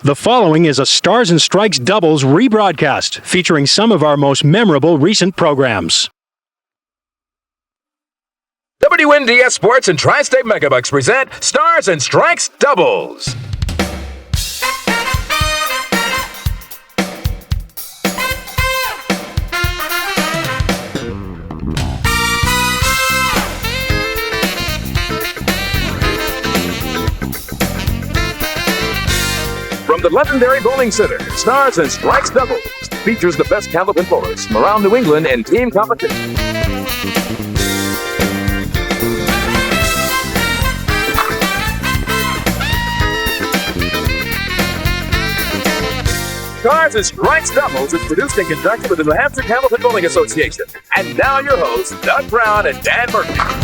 The following is a Stars and Strikes doubles rebroadcast featuring some of our most memorable recent programs. WNDS Sports and Tri-State Megabucks present Stars and Strikes doubles. From the Londonderry Bowling Center, Stars and Strikes doubles features the best Candlepin bowlers from around New England in team competition. Stars and Strikes doubles is produced in conjunction with the New Hampshire Candlepin Bowling Association. And now your hosts, Doug Brown and Dan Valcourt.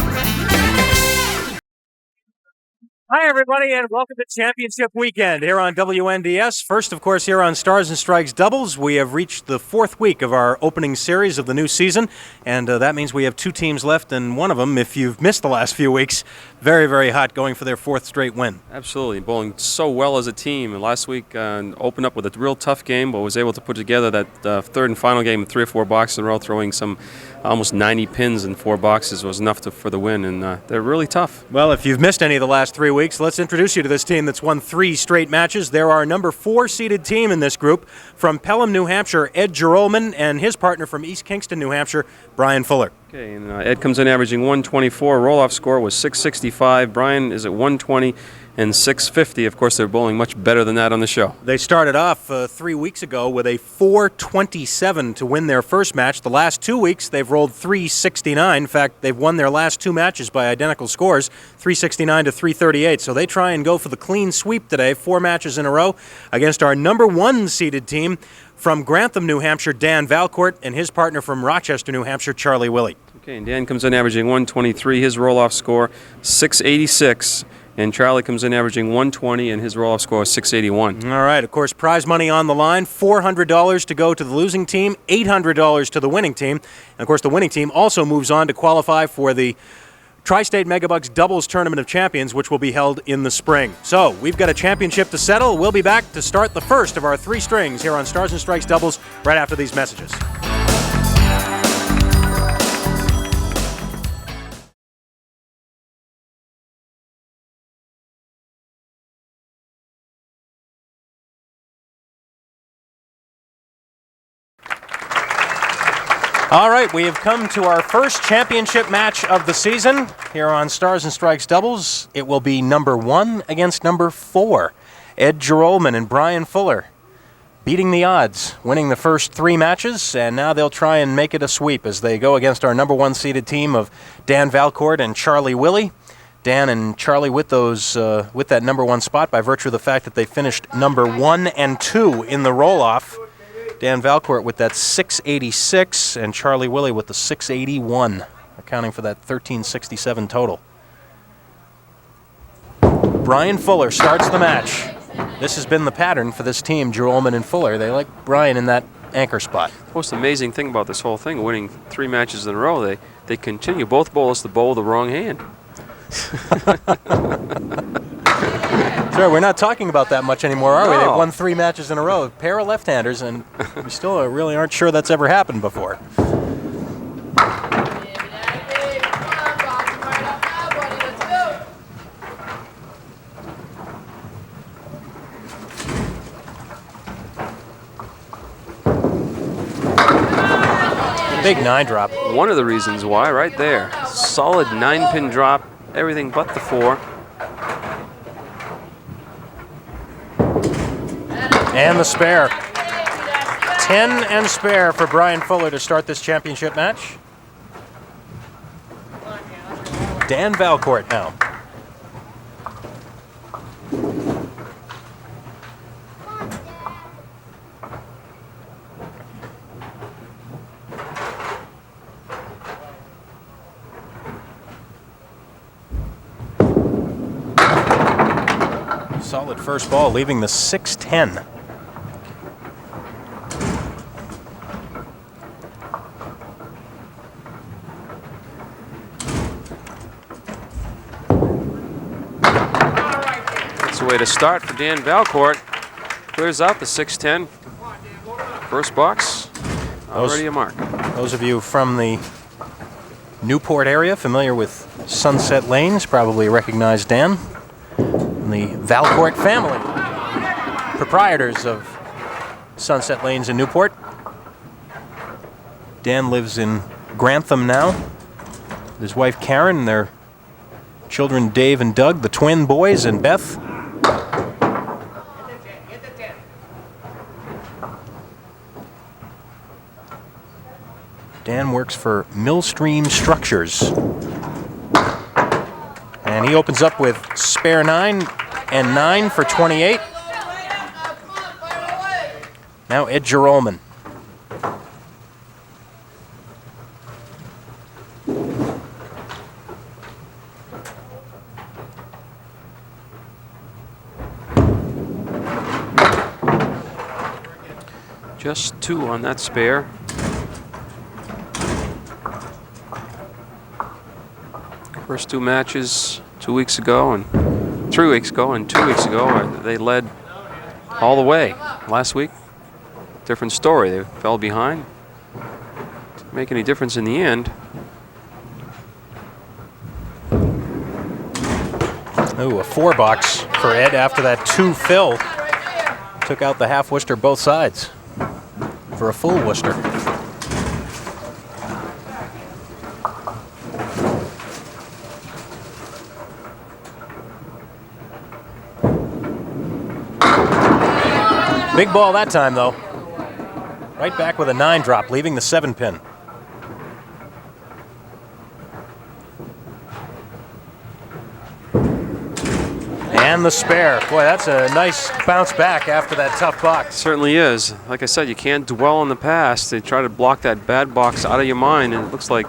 Hi, everybody, and welcome to Championship Weekend here on WNDS. First, of course, here on Stars and Strikes Doubles, we have reached the fourth week of our opening series of the new season, and that means we have two teams left, and one of them, if you've missed the last few weeks, very, very hot, going for their fourth straight win. Absolutely, bowling so well as a team. Last week opened up with a real tough game, but was able to put together that third and final game in 3 or 4 boxes in a row, throwing some almost 90 pins in 4 boxes was enough for the win, and they're really tough. Well, if you've missed any of the last 3 weeks, let's introduce you to this team that's won 3 straight matches. They're our number 4 seeded team in this group. From Pelham, New Hampshire, Ed Joralmon, and his partner from East Kingston, New Hampshire, Brian Fuller. Okay, and Ed comes in averaging 124. Roll-off score was 665. Brian is at 120 and 650. Of course, they're bowling much better than that on the show. They started off 3 weeks ago with a 427 to win their first match. The last 2 weeks, they've rolled 369. In fact, they've won their last 2 matches by identical scores, 369 to 338. So they try and go for the clean sweep today, 4 matches in a row against our number 1 seeded team from Grantham, New Hampshire, Dan Valcourt, and his partner from Rochester, New Hampshire, Charlie Willey. Okay, and Dan comes in averaging 123. His roll-off score, 686. And Charlie comes in averaging 120, and his roll-off score is 681. All right, of course, prize money on the line, $400 to go to the losing team, $800 to the winning team. And, of course, the winning team also moves on to qualify for the Tri-State Megabucks Doubles Tournament of Champions, which will be held in the spring. So, we've got a championship to settle. We'll be back to start the first of our 3 strings here on Stars and Strikes Doubles right after these messages. All right, we have come to our first championship match of the season here on Stars and Strikes Doubles. It will be number 1 against number 4. Ed Joralmon and Brian Fuller beating the odds, winning the first 3 matches, and now they'll try and make it a sweep as they go against our number 1 seeded team of Dan Valcourt and Charlie Willey. Dan and Charlie with that number 1 spot by virtue of the fact that they finished number 1 and 2 in the roll-off. Dan Valcourt with that 686 and Charlie Willey with the 681, accounting for that 1367 total. Brian Fuller starts the match. This has been the pattern for this team, Joralmon and Fuller. They like Brian in that anchor spot. The most amazing thing about this whole thing, winning 3 matches in a row, they continue, both bowlers, to bowl the wrong hand. Sure, we're not talking about that much anymore, are we? They've won 3 matches in a row. A pair of left-handers, and we still really aren't sure that's ever happened before. Big 9 drop. One of the reasons why, right there. Solid 9-pin drop, everything but the 4. And the spare. 10 and spare for Brian Fuller to start this championship match. Dan Valcourt now. Solid first ball, leaving the 6-10. That's the way to start for Dan Valcourt. clears out the 6-10. First box, already a mark. Those of you from the Newport area familiar with Sunset Lanes probably recognize Dan and the Valcourt family, proprietors of Sunset Lanes in Newport. Dan lives in Grantham now with his wife Karen and their children Dave and Doug, the twin boys, and Beth. Dan works for Millstream Structures. And he opens up with spare 9 and 9 for 28. Now Ed Joralmon. Just 2 on that spare. First 2 matches 2 weeks ago and 3 weeks ago and 2 weeks ago, they led all the way. Last week, different story. They fell behind. Didn't make any difference in the end. Ooh, a 4-box for Ed after that 2 fill. Took out the half Worcester both sides for a full Worcester. Big ball that time, though. Right back with a 9 drop, leaving the 7-pin. And the spare. Boy, that's a nice bounce back after that tough box. Certainly is. Like I said, you can't dwell on the past. They try to block that bad box out of your mind, and it looks like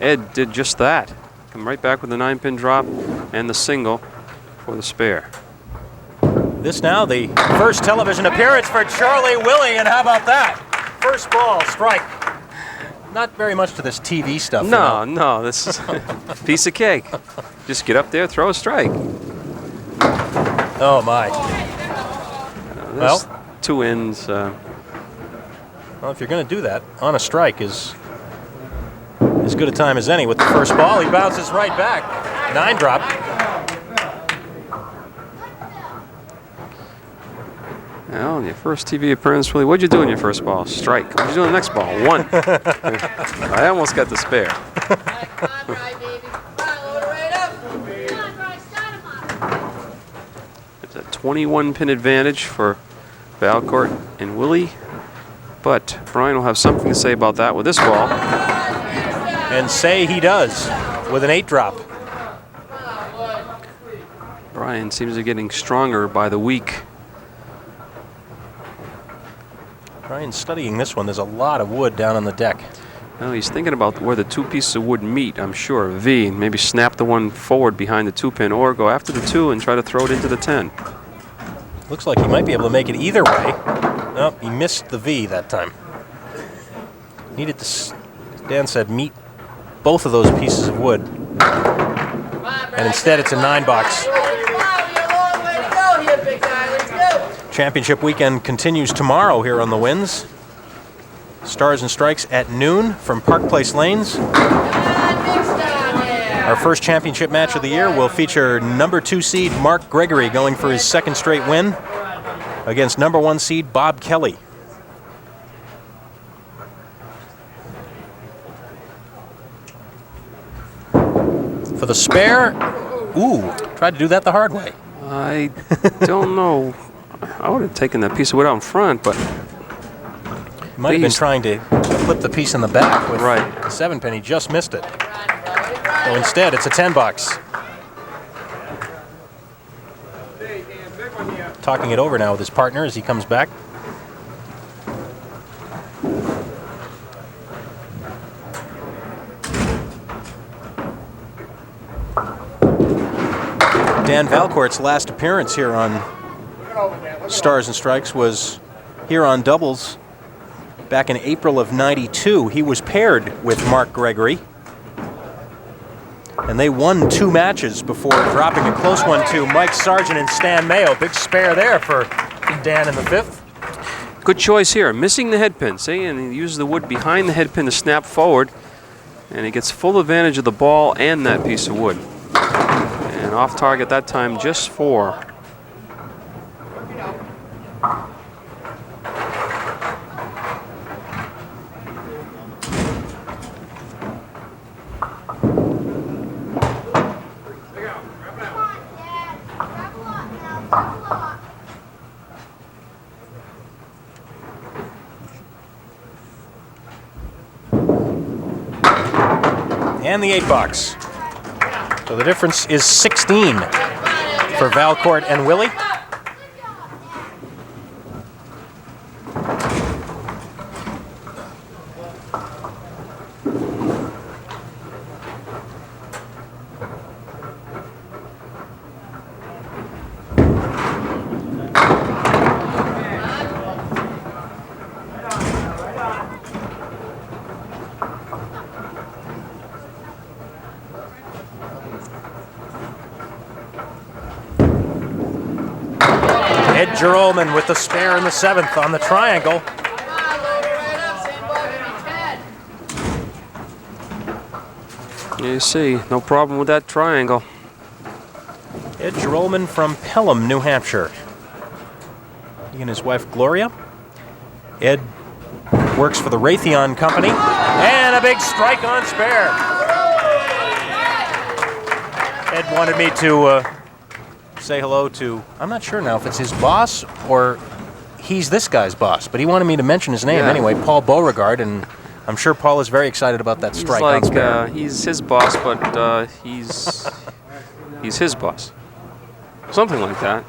Ed did just that. Come right back with the 9-pin drop and the single for the spare. This now the first television appearance for Charlie Willey, and how about that? First ball, strike. Not very much to this TV stuff. No, this is a piece of cake. Just get up there, throw a strike. Oh my. Well, 2 ends. Well, if you're going to do that, on a strike is as good a time as any with the first ball. He bounces right back. 9 drop. Well, your first TV appearance, Willie, what'd you do in your first ball? Strike. What'd you do in the next ball? 1. I almost got the spare. It's a 21-pin advantage for Valcourt and Willie, but Brian will have something to say about that with this ball. And say he does with an 8 drop. Brian seems to be getting stronger by the week. Brian's studying this one. There's a lot of wood down on the deck. Well, he's thinking about where the 2 pieces of wood meet, I'm sure. V, and maybe snap the one forward behind the 2-pin, or go after the 2 and try to throw it into the 10. Looks like he might be able to make it either way. Nope, he missed the V that time. Needed to, as Dan said, meet both of those pieces of wood. And instead it's a 9-box. Championship weekend continues tomorrow here on the Winds. Stars and Strikes at noon from Park Place Lanes. Our first championship match of the year will feature number 2 seed Mark Gregory going for his 2nd straight win against number 1 seed Bob Kelly. For the spare, ooh, tried to do that the hard way. I don't know. I would have taken that piece of wood out in front, but He might have been trying to flip the piece in the back with the 7-pin. He just missed it. So instead, it's a 10-box. Talking it over now with his partner as he comes back. Dan Valcourt's last appearance here on Stars and Strikes was here on doubles back in April of '92. He was paired with Mark Gregory, and they won 2 matches before dropping a close one to Mike Sargent and Stan Mayo. Big spare there for Dan in the 5th. Good choice here. Missing the head pin, see? And he uses the wood behind the head pin to snap forward. And he gets full advantage of the ball and that piece of wood. And off target that time, just 4. And the 8 box. So the difference is 16 for Valcourt and Willey. Ed Joralmon with the spare in the 7th on the triangle. You see, no problem with that triangle. Ed Joralmon from Pelham, New Hampshire. He and his wife Gloria. Ed works for the Raytheon Company. And a big strike on spare. Ed wanted me to say hello to, I'm not sure now if it's his boss or he's this guy's boss, but he wanted me to mention his name anyway, Paul Beauregard, and I'm sure Paul is very excited about that strike on spare. He's his boss, but he's his boss. Something like that.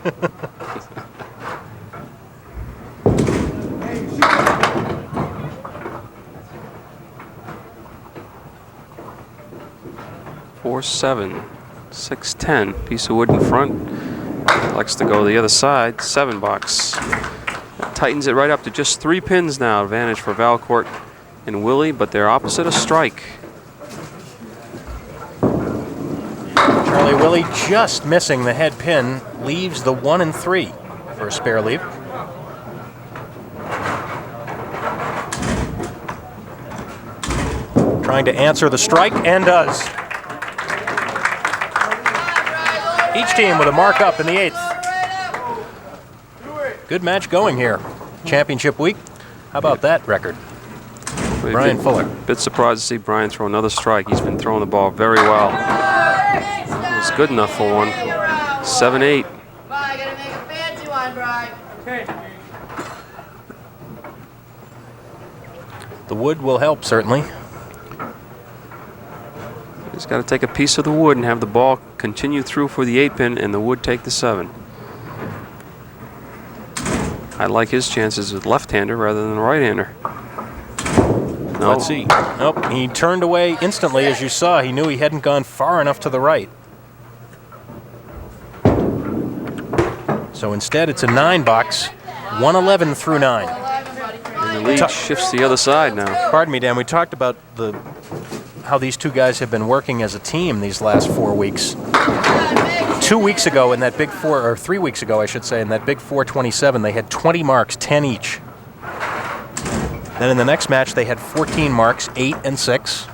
Four, 7, 6, 10. Piece of wood in front. Likes to go the other side. 7 box. That tightens it right up to just 3 pins now. Advantage for Valcourt and Willey, but they're opposite a strike. Charlie Willey just missing the head pin, leaves the 1 and 3 for a spare leave. Trying to answer the strike, and does. Each team with a mark up in the 8th. Good match going here. Championship week. How about that record? Brian Fuller. Bit surprised to see Brian throw another strike. He's been throwing the ball very well. It was good enough for one. 7-8. The wood will help, certainly. He's got to take a piece of the wood and have the ball continue through for the 8 pin and the wood take the 7. I like his chances with left-hander rather than the right-hander. No. Let's see. Nope, he turned away instantly, as you saw. He knew he hadn't gone far enough to the right. So instead, it's a 9 box, 111 through 9. And the lead shifts the other side now. Pardon me, Dan. We talked about how these two guys have been working as a team these last 4 weeks. 2 weeks ago in that big 4, or 3 weeks ago, I should say, in that big 427, they had 20 marks, 10 each. Then in the next match, they had 14 marks, 8 and 6.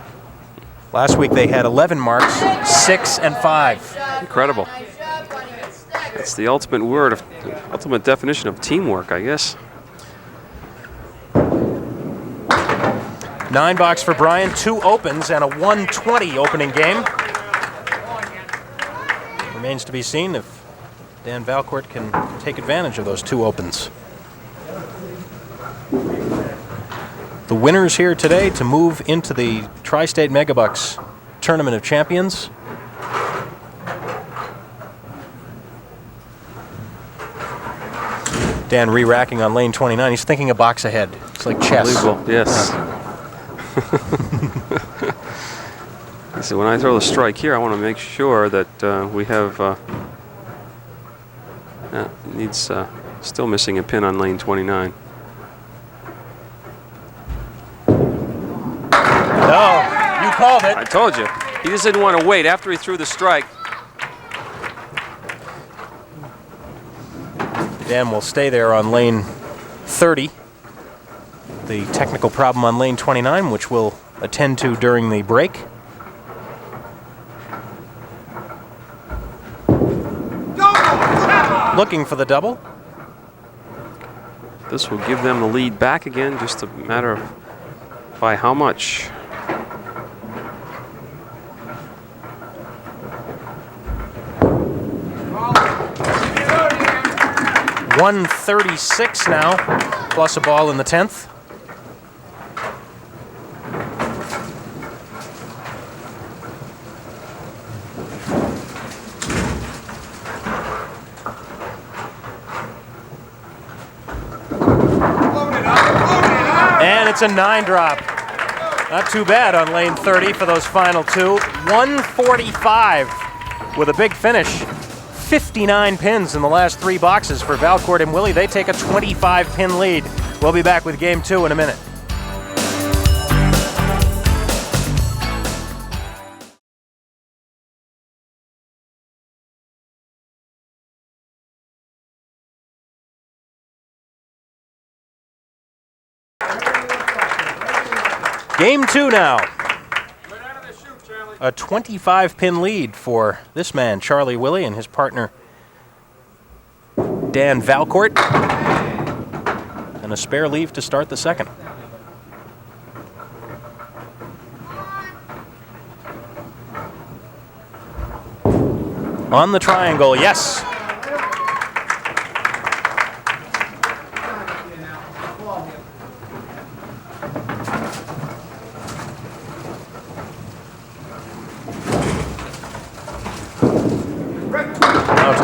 Last week, they had 11 marks, 6 and 5. Incredible. That's the ultimate word of, ultimate definition of teamwork, I guess. 9 box for Brian, 2 opens, and a 120 opening game. Remains to be seen if Dan Valcourt can take advantage of those 2 opens. The winners here today to move into the Tri-State Megabucks Tournament of Champions. Dan re-racking on lane 29. He's thinking a box ahead. It's like chess. Unbelievable, yes. So when I throw the strike here, I want to make sure that we have needs still missing a pin on lane 29. No, you called it. I told you. He just didn't want to wait after he threw the strike. Dan will stay there on lane 30. The technical problem on lane 29, which we'll attend to during the break. Looking for the double. This will give them the lead back again, just a matter of by how much. .136 now, plus a ball in the 10th. And it's a 9-drop. Not too bad on lane 30 for those final two. 145 with a big finish. 59 pins in the last 3 boxes for Valcourt and Willey. They take a 25-pin lead. We'll be back with game 2 in a minute. Game 2 now. A 25-pin lead for this man, Charlie Willey, and his partner, Dan Valcourt. And a spare leave to start the second. On the triangle, yes.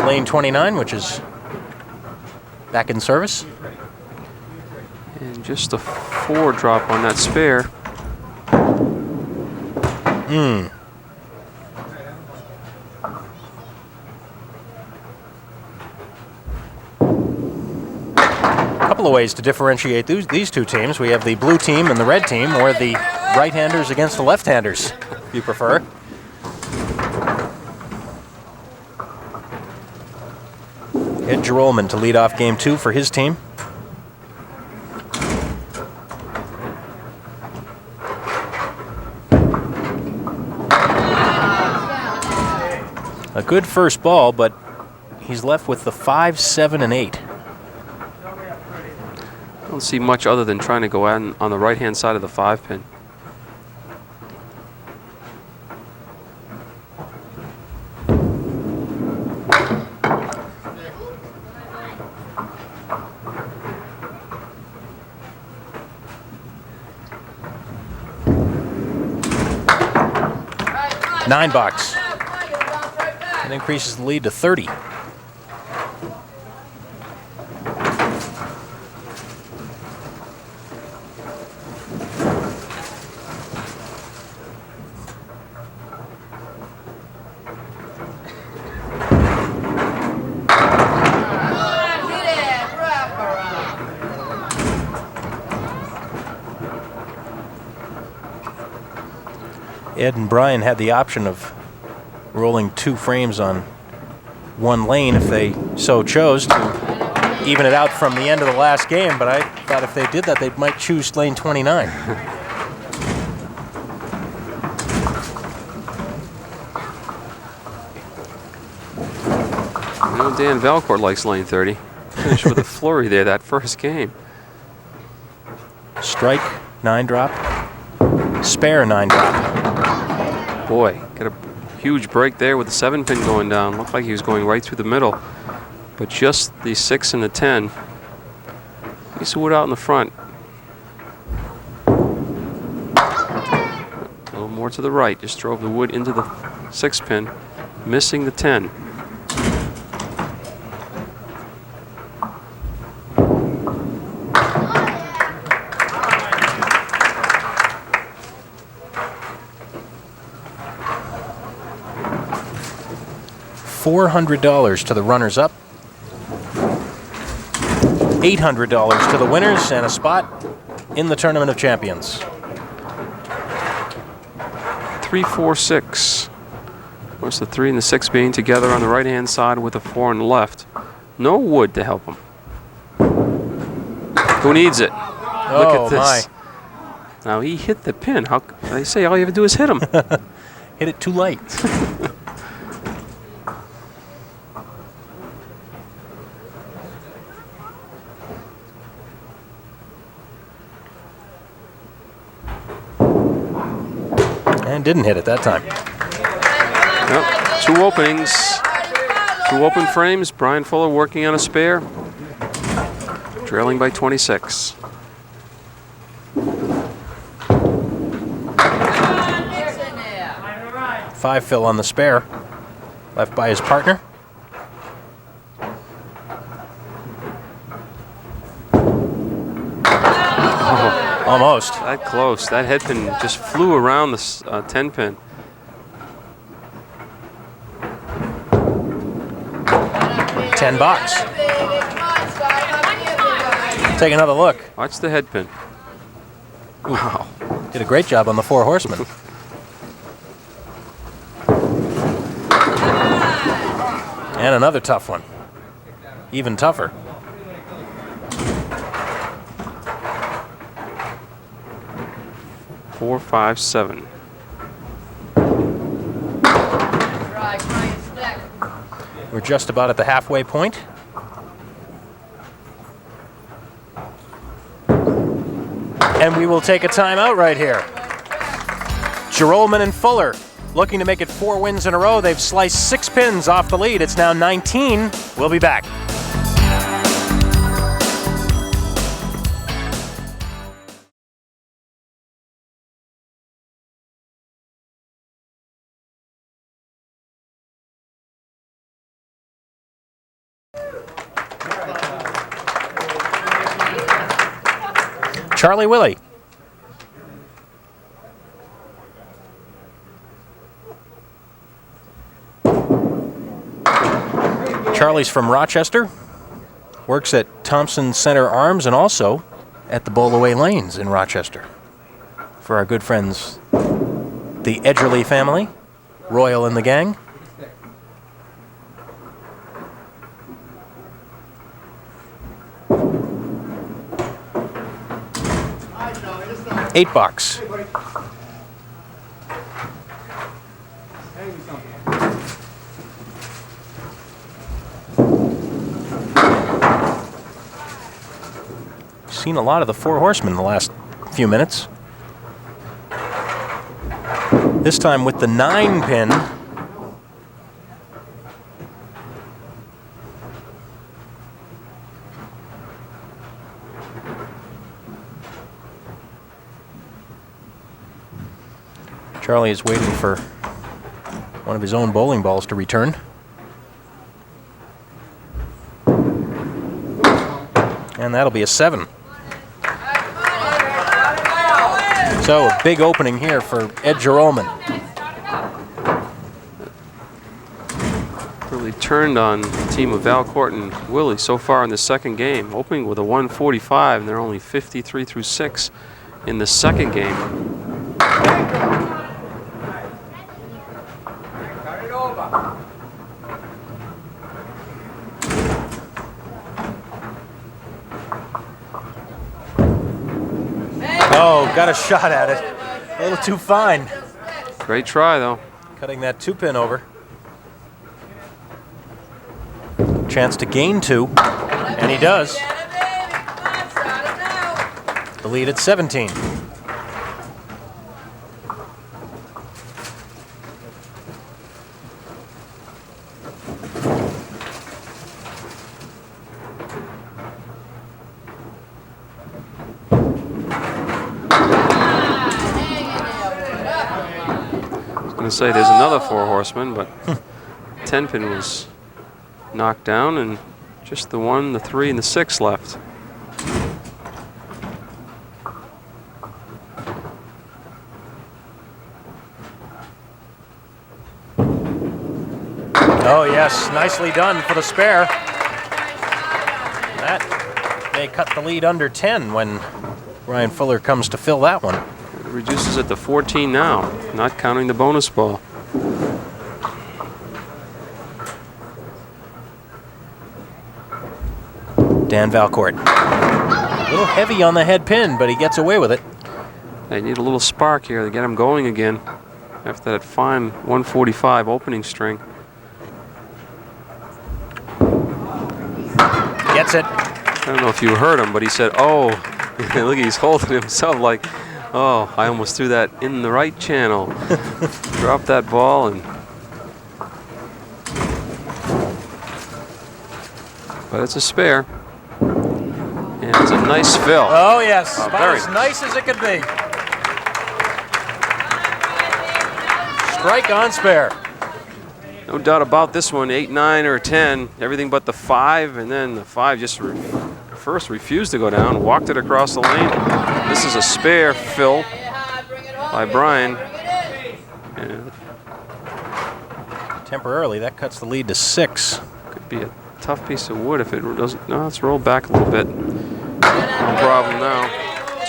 Lane 29, which is back in service. And just a 4-drop on that spare. A couple of ways to differentiate these two teams. We have the blue team and the red team, or the right-handers against the left-handers, if you prefer. Ed Joralmon to lead off game 2 for his team. A good first ball, but he's left with the 5, 7, and 8. I don't see much other than trying to go on the right-hand side of the 5-pin. $9. That increases the lead to 30. Ed and Brian had the option of rolling 2 frames on 1 lane if they so chose to even it out from the end of the last game, but I thought if they did that, they might choose lane 29. You know, Dan Valcourt likes lane 30. Finished with a flurry there that first game. Strike, 9-drop. Spare, 9-drop. Boy, got a huge break there with the 7-pin going down. Looked like he was going right through the middle. But just the 6 and the 10. Piece of wood out in the front. A little more to the right. Just drove the wood into the 6-pin, missing the 10. $400 to the runners-up, $800 to the winners, and a spot in the Tournament of Champions. 3, 4, 6. Of course, the 3 and the 6 being together on the right-hand side with the 4 on the left. No wood to help them. Who needs it? Look at this. My. Now he hit the pin. How they say all you have to do is hit him. Hit it too late. And didn't hit it that time. Yep. 2 openings. 2 open frames. Brian Fuller working on a spare. Trailing by 26. Five fill on the spare. Left by his partner. Almost. That close. That head pin just flew around the 10 pin. $10. Take another look. Watch the head pin. Wow. Did a great job on the 4 horsemen. And another tough one. Even tougher. Four, 5, 7. We're just about at the halfway point. And we will take a timeout right here. Joralmon and Fuller looking to make it 4 wins in a row. They've sliced 6 pins off the lead. It's now 19. We'll be back. Charlie Willey. Charlie's from Rochester, works at Thompson Center Arms and also at the Bowlaway Lanes in Rochester. For our good friends, the Edgerly family, Royal and the gang. $8. Seen a lot of the 4 horsemen in the last few minutes. This time with the 9 pin. Charlie is waiting for one of his own bowling balls to return. And that'll be a 7. So a big opening here for Ed Joralmon. Really turned on the team of Valcourt and Willey so far in the second game, opening with a 145, and they're only 53 through 6 in the second game. Oh, got a shot at it. A little too fine. Great try, though. Cutting that 2 pin over. Chance to gain 2, and he does. The lead at 17. Going to say there's another 4 horsemen, but 10 pin was knocked down, and just the 1, the 3, and the 6 left. Oh yes, nicely done for the spare. That may cut the lead under 10 when Brian Fuller comes to fill that one. It reduces it to 14 now, not counting the bonus ball. Dan Valcourt. little heavy on the head pin, but he gets away with it. They need a little spark here to get him going again after that fine 145 opening string. Gets it. I don't know if you heard him, but he said, oh, look, he's holding himself like, oh, I almost threw that in the right channel. Dropped that ball and... But it's a spare. And it's a nice fill. Oh, yes. About very as nice as it could be. Strike on spare. No doubt about this one, 8, 9, or 10. Everything but the 5, and then the 5 just first refused to go down, walked it across the lane. This is a spare fill by Brian. And temporarily, that cuts the lead to 6. could be a tough piece of wood if it doesn't. No, let's roll back a little bit. No problem now.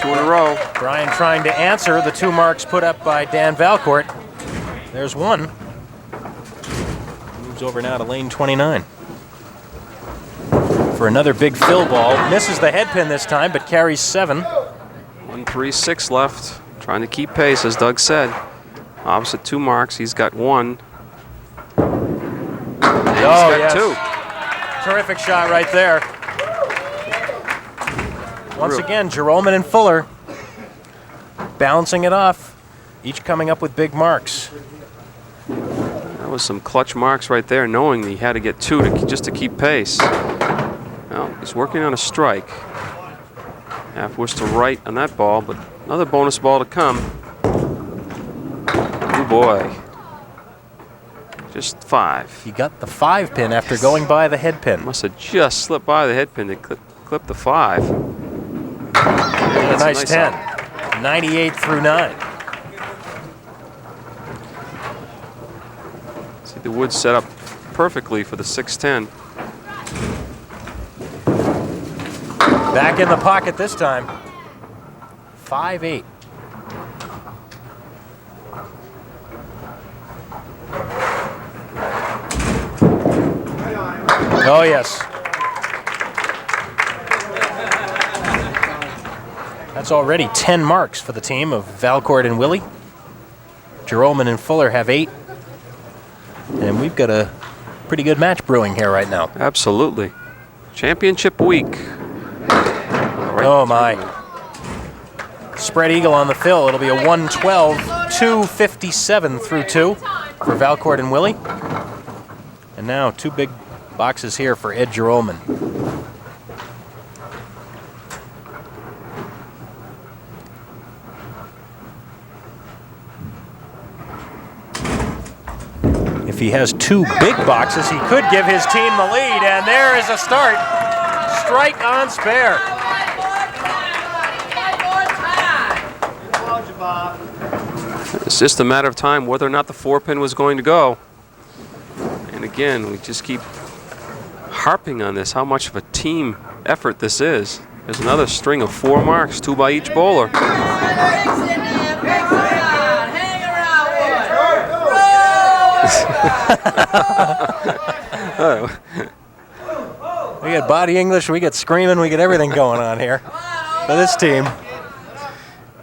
2 in a row. Brian trying to answer the 2 marks put up by Dan Valcourt. There's 1. Moves over now to lane 29. For another big fill ball. Misses the head pin this time, but carries 7. 1, 3, 6 left. Trying to keep pace, as Doug said. Opposite 2 marks. He's got 1. And he's got 2. Terrific shot right there. Once again, Joralmon and Fuller bouncing it off, each coming up with big marks. That was some clutch marks right there, knowing that he had to get 2 just to keep pace. Well, he's working on a strike. Half was to right on that ball, but another bonus ball to come. Oh boy. Just 5. He got the 5 pin after going by the head pin. Must have just slipped by the head pin to clip the 5. And a nice 10. 98 through 9. See the wood set up perfectly for the 6-10. Back in the pocket this time. 5-8. Oh, yes. That's already 10 marks for the team of Valcourt and Willey. Joralmon and Fuller have 8. And we've got a pretty good match brewing here right now. Absolutely. Championship week. Right oh, my. Spread eagle on the fill. It'll be a 112, 257 through 2 for Valcourt and Willey. And now 2 big boxes here for Ed Joralmon. If he has 2 big boxes, he could give his team the lead, and there is a start. Strike on spare. It's just a matter of time whether or not the 4-pin was going to go. And again, we just keep harping on this, how much of a team effort this is. There's another string of 4 marks, 2 by each bowler. We get body English, we get screaming, we get everything going on here for this team.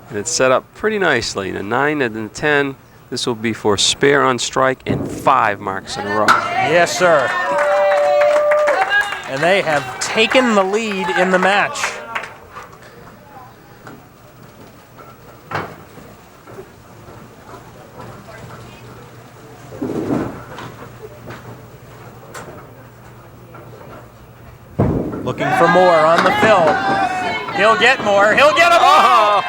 And it's set up pretty nicely. The 9 and the 10. This will be for spare on strike and 5 marks in a row. Yes, sir. And they have taken the lead in the match. Looking for more on the fill. He'll get more. He'll get a more.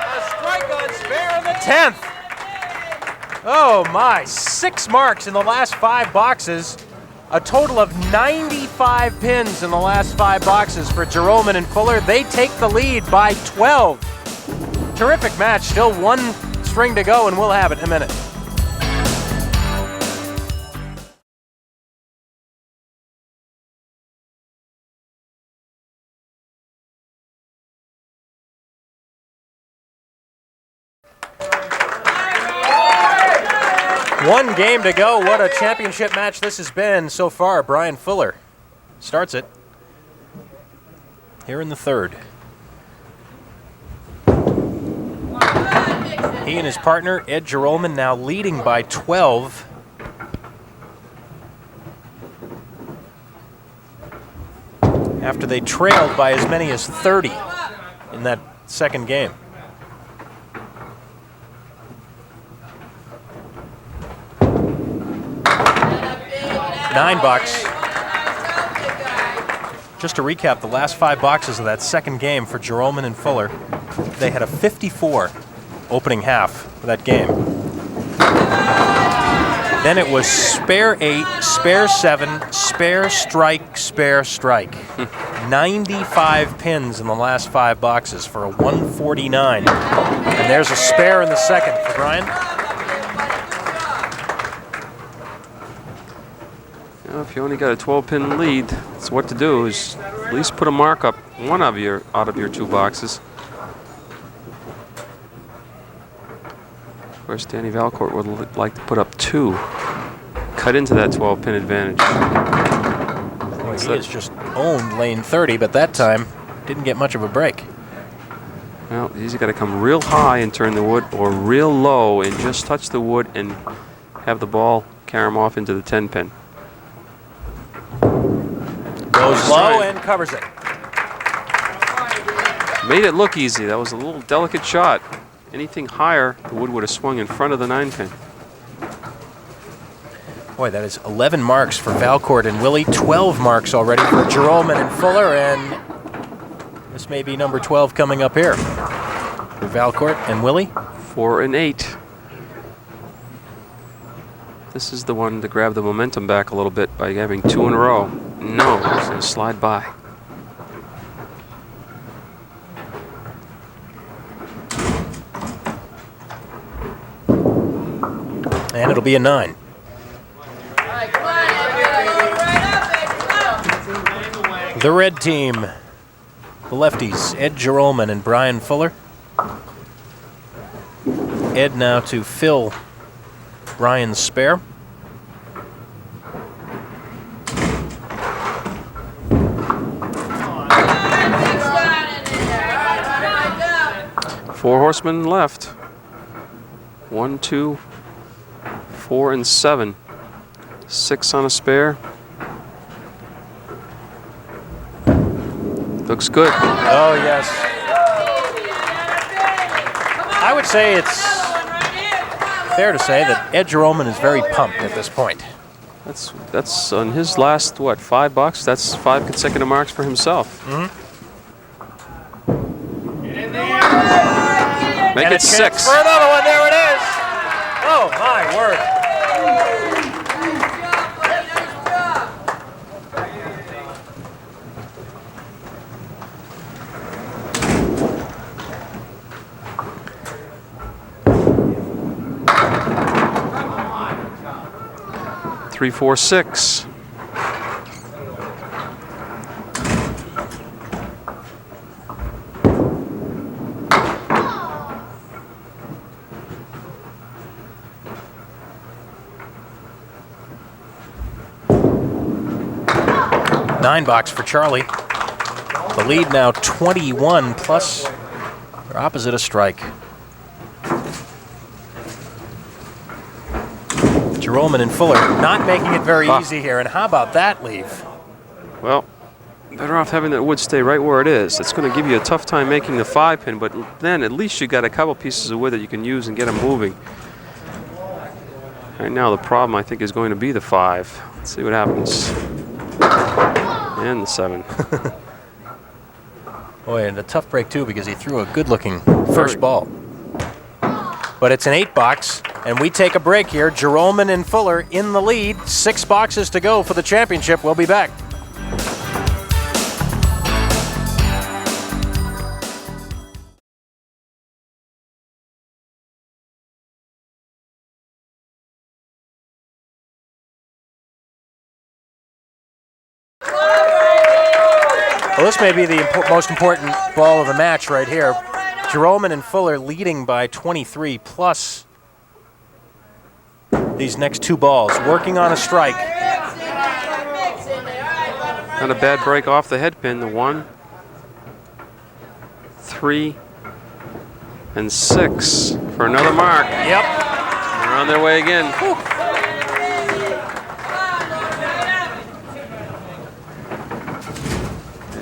A strike on spare in the 10th. Oh my, 6 marks in the last 5 boxes. A total of 95 pins in the last 5 boxes for Joralmon and Fuller. They take the lead by 12. Terrific match. Still 1 string to go, and we'll have it in a minute. One game to go. What a championship match this has been so far. Brian Fuller starts it here in the 3rd. He and his partner, Ed Joralmon, now leading by 12. After they trailed by as many as 30 in that second game. $9. Just to recap the last 5 boxes of that second game for Joralmon and Fuller, they had a 54 opening half for that game. Then it was spare 8, spare 7, spare strike, spare strike. 95 pins in the last 5 boxes for a 149. And there's a spare in the second for Brian. Well, if you only got a 12-pin lead, so what to do is at least put a mark up one of your out of your 2 boxes. Of course, Danny Valcourt would like to put up 2. Cut into that 12-pin advantage. Boy, he has just owned lane 30, but that time didn't get much of a break. Well, he's got to come real high and turn the wood, or real low and just touch the wood and have the ball carry him off into the 10-pin. Goes low and covers it. Made it look easy. That was a little delicate shot. Anything higher, the wood would have swung in front of the 9-pin. Boy, that is 11 marks for Valcourt and Willey, 12 marks already for Joralmon and Fuller, and this may be number 12 coming up here for Valcourt and Willey. 4 and 8. This is the one to grab the momentum back a little bit by having 2 in a row. No, it's going to slide by. And it'll be a 9. The red team, the lefties, Ed Joralmon and Brian Fuller. Ed now to fill Brian's spare. Four horsemen left. 1, 2, 4, and 7. 6 on a spare. Looks good. Oh, yes. I would say it's fair to say that Ed Joralmon is very pumped at this point. That's on his last, what, 5 boxes? That's 5 consecutive marks for himself. Mm-hmm. Make and it 6. For another one, there it is. Oh, my word. Three, 4, 6. $9 for Charlie. The lead now 21 plus or opposite a strike. Joralmon and Fuller not making it very easy here. And how about that leave? Well, better off having that wood stay right where it is. It's going to give you a tough time making the 5-pin, but then at least you got a couple pieces of wood that you can use and get them moving. Right now the problem I think is going to be the 5. Let's see what happens. And the 7. Boy, and a tough break too because he threw a good-looking first ball. But it's an 8-box, and we take a break here. Joralmon and Fuller in the lead. 6 boxes to go for the championship. We'll be back. Well, this may be the most important ball of the match right here. Joralmon and Fuller leading by 23 plus these next 2 balls, working on a strike. Not a bad break off the head pin. The 1, 3, And 6 for another mark. Yep. They're on their way again. Whew.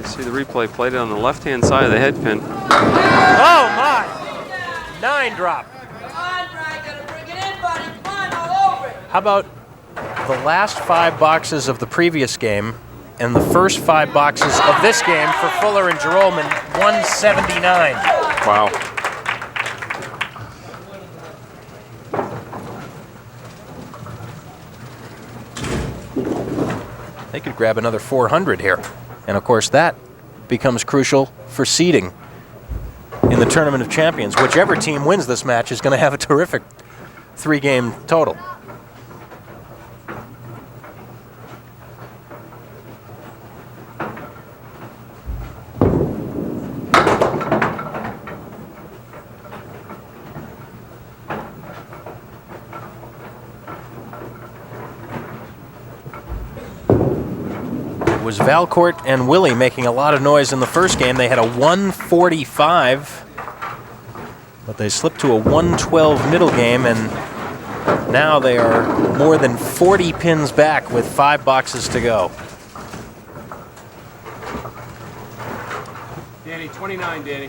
See the replay, played it on the left-hand side of the head pin. Oh my! 9 drop. How about the last 5 boxes of the previous game and the first 5 boxes of this game for Fuller and Joralmon? 179. Wow. They could grab another 400 here. And of course that becomes crucial for seeding in the Tournament of Champions. Whichever team wins this match is going to have a terrific 3-game total. Was Valcourt and Willey making a lot of noise in the first game. They had a 145, but they slipped to a 112 middle game, and now they are more than 40 pins back with 5 boxes to go. Danny, 29, Danny.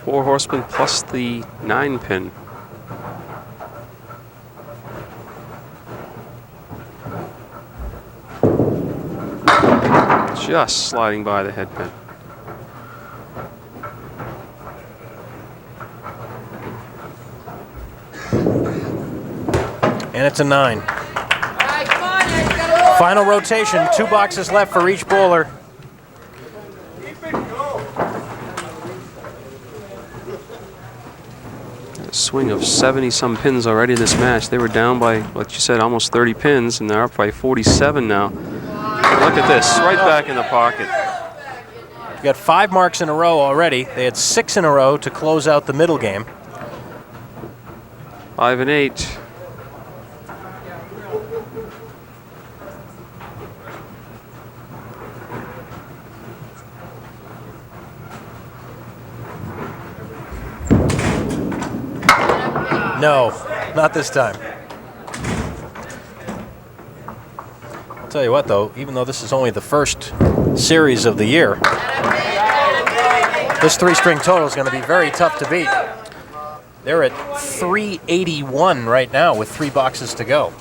Four horsemen plus the 9 pin. Just sliding by the head pin. And it's a 9. Final rotation, 2 boxes left for each bowler. Swing of 70-some pins already in this match. They were down by, like you said, almost 30 pins, and they're up by 47 now. Look at this, right back in the pocket. You've got 5 marks in a row already. They had 6 in a row to close out the middle game. 5 and 8. No, not this time. I'll tell you what, though, even though this is only the first series of the year, this 3-string total is going to be very tough to beat. They're at 381 right now with 3 boxes to go.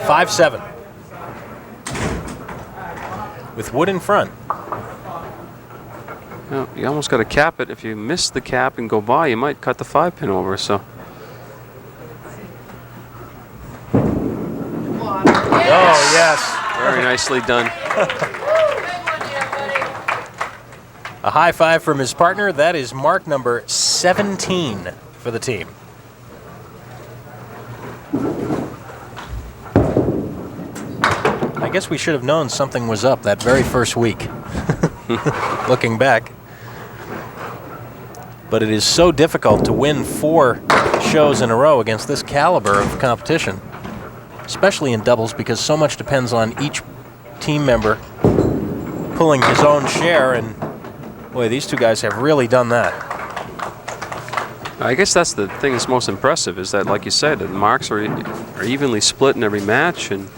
Five, 7. With wood in front. Well, you almost got to cap it. If you miss the cap and go by, you might cut the 5 pin over. So. Oh, yes. Very nicely done. A high five from his partner. That is mark number 17 for the team. I guess we should have known something was up that very first week, looking back. But it is so difficult to win 4 shows in a row against this caliber of competition, especially in doubles, because so much depends on each team member pulling his own share, and boy, these 2 guys have really done that. I guess that's the thing that's most impressive, is that, like you said, the marks are evenly split in every match, and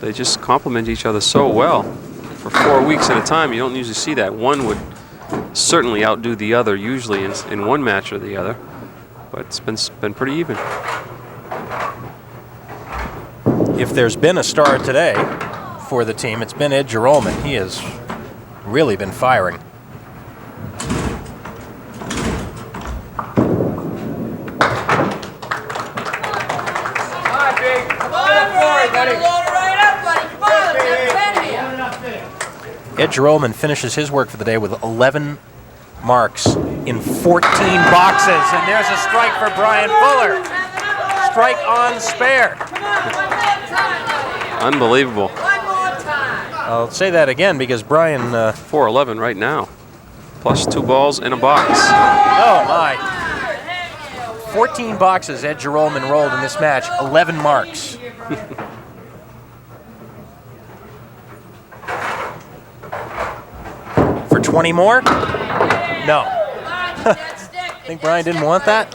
they just complement each other so well. For 4 weeks at a time, you don't usually see that. One would certainly outdo the other, usually in one match or the other. But it's been pretty even. If there's been a star today for the team, it's been Ed Joralmon. He has really been firing. Ed Joralmon finishes his work for the day with 11 marks in 14 boxes. And there's a strike for Brian Fuller. Strike on spare. Unbelievable. I'll say that again because Brian... 4-11 right now. Plus 2 balls in a box. Oh, my. 14 boxes Ed Joralmon rolled in this match. 11 marks. For 20 more? No. I think Brian didn't want that.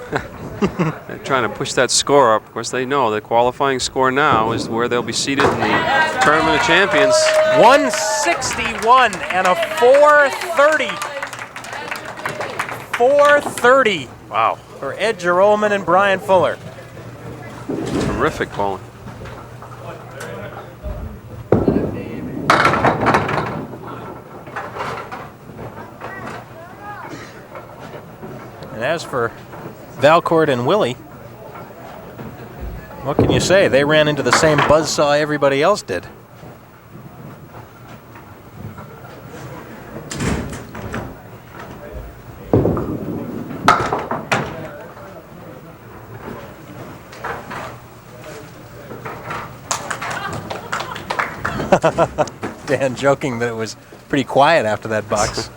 They're trying to push that score up. Of course, they know the qualifying score now is where they'll be seated in the Tournament of Champions. 161 and a 430. 430. Wow. For Ed Joralmon and Brian Fuller. Terrific bowling. And as for Valcourt and Willey, what can you say? They ran into the same buzzsaw everybody else did. Dan joking that it was pretty quiet after that box.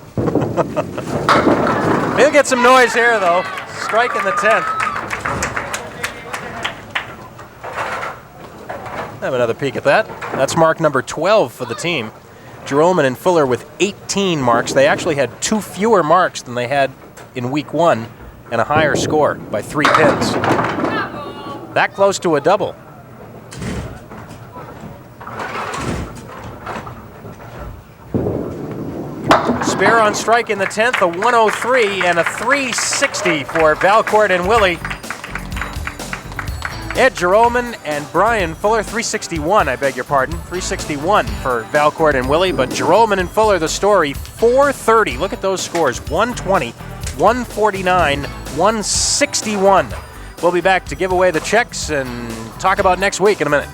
He'll get some noise here, though. Strike in the 10th. Have another peek at that. That's mark number 12 for the team. Joralmon and Fuller with 18 marks. They actually had 2 fewer marks than they had in week 1 and a higher score by 3 pins. That close to a double. Spare on strike in the 10th, a 103 and a 360 for Valcourt and Willey. Ed Joralmon and Brian Fuller, 361, I beg your pardon. 361 for Valcourt and Willey, but Joralmon and Fuller, the story, 430. Look at those scores, 120, 149, 161. We'll be back to give away the checks and talk about next week in a minute.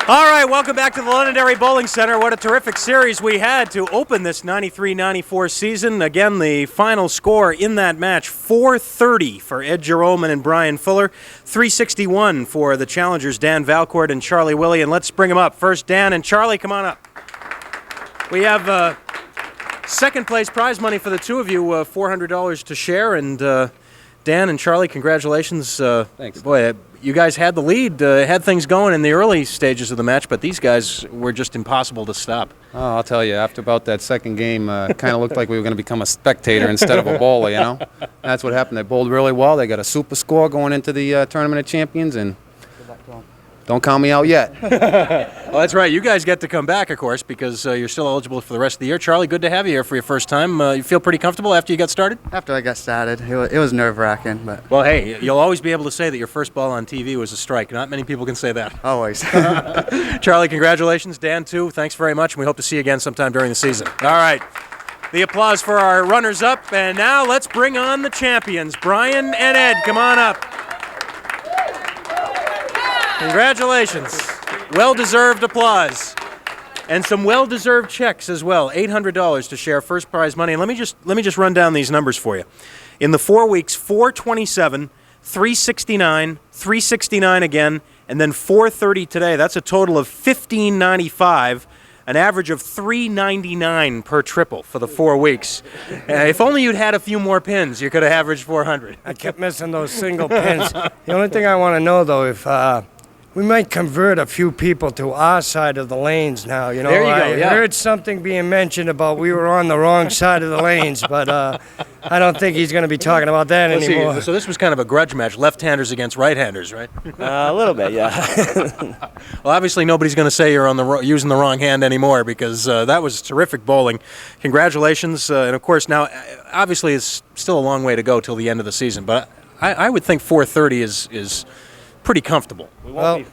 All right, welcome back to the Londonderry Bowling Center. What a terrific series we had to open this 93-94 season. Again, the final score in that match, 430 for Ed Joralmon and Brian Fuller, 361 for the challengers Dan Valcourt and Charlie Willey. And let's bring them up. First, Dan and Charlie, come on up. We have second place prize money for the two of you, $400 to share. And Dan and Charlie, congratulations. Thanks. Boy, you guys had the lead, had things going in the early stages of the match, but these guys were just impossible to stop. Oh, I'll tell you, after about that second game, kind of looked like we were going to become a spectator instead of a bowler, you know? That's what happened. They bowled really well. They got a super score going into the Tournament of Champions, and don't count me out yet. Well, that's right. You guys get to come back, of course, because you're still eligible for the rest of the year. Charlie, good to have you here for your first time. You feel pretty comfortable after you got started? After I got started, it was nerve-wracking, but... Well, hey, you'll always be able to say that your first ball on TV was a strike. Not many people can say that. Always. Charlie, congratulations. Dan, too, thanks very much, and we hope to see you again sometime during the season. All right. The applause for our runners-up, and now let's bring on the champions. Brian and Ed, come on up. Congratulations. Well-deserved applause. And some well-deserved checks as well. $800 to share first prize money. And let me just run down these numbers for you. In the 4 weeks, 427, 369, 369 again, and then 430 today. That's a total of $1,595, an average of $399 per triple for the 4 weeks. If only you'd had a few more pins, you could have averaged 400. I kept missing those single pins. The only thing I want to know, though, if we might convert a few people to our side of the lanes now. You know, There you go, I yeah. heard something being mentioned about we were on the wrong side of the lanes, but I don't think he's going to be talking about that Let's anymore. see, so this was kind of a grudge match, left-handers against right-handers, right? A little bit, yeah. Well, obviously nobody's going to say you're on the using the wrong hand anymore because that was terrific bowling. Congratulations, and of course now, obviously it's still a long way to go till the end of the season, but I would think 430 is pretty comfortable. Well,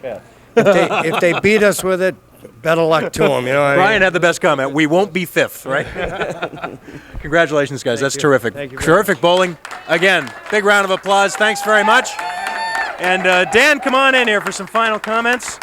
if they beat us with it, better luck to him. You know what I Brian mean? had the best comment. We won't be fifth, right? Congratulations, guys. That's terrific. Thank you very Terrific bowling. Again, big round of applause. Thanks very much. And Dan, come on in here for some final comments.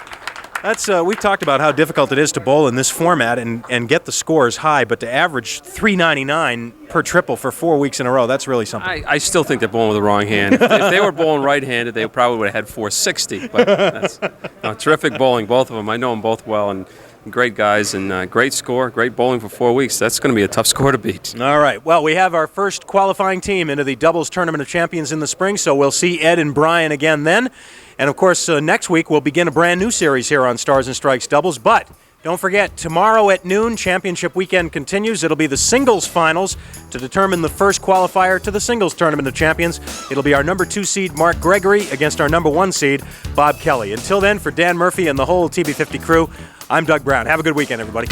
We've talked about how difficult it is to bowl in this format and get the scores high, but to average 399 per triple for 4 weeks in a row, that's really something. I still think they're bowling with the wrong hand. If they were bowling right-handed, they probably would have had 460. But that's terrific bowling, both of them. I know them both well, and great guys, and great score, great bowling for 4 weeks. That's going to be a tough score to beat. All right. Well, we have our first qualifying team into the Doubles Tournament of Champions in the spring, so we'll see Ed and Brian again then. And, of course, next week we'll begin a brand new series here on Stars and Strikes Doubles. But don't forget, tomorrow at noon, championship weekend continues. It'll be the singles finals to determine the first qualifier to the Singles Tournament of Champions. It'll be our number 2 seed, Mark Gregory, against our number 1 seed, Bob Kelly. Until then, for Dan Murphy and the whole TB50 crew, I'm Doug Brown. Have a good weekend, everybody.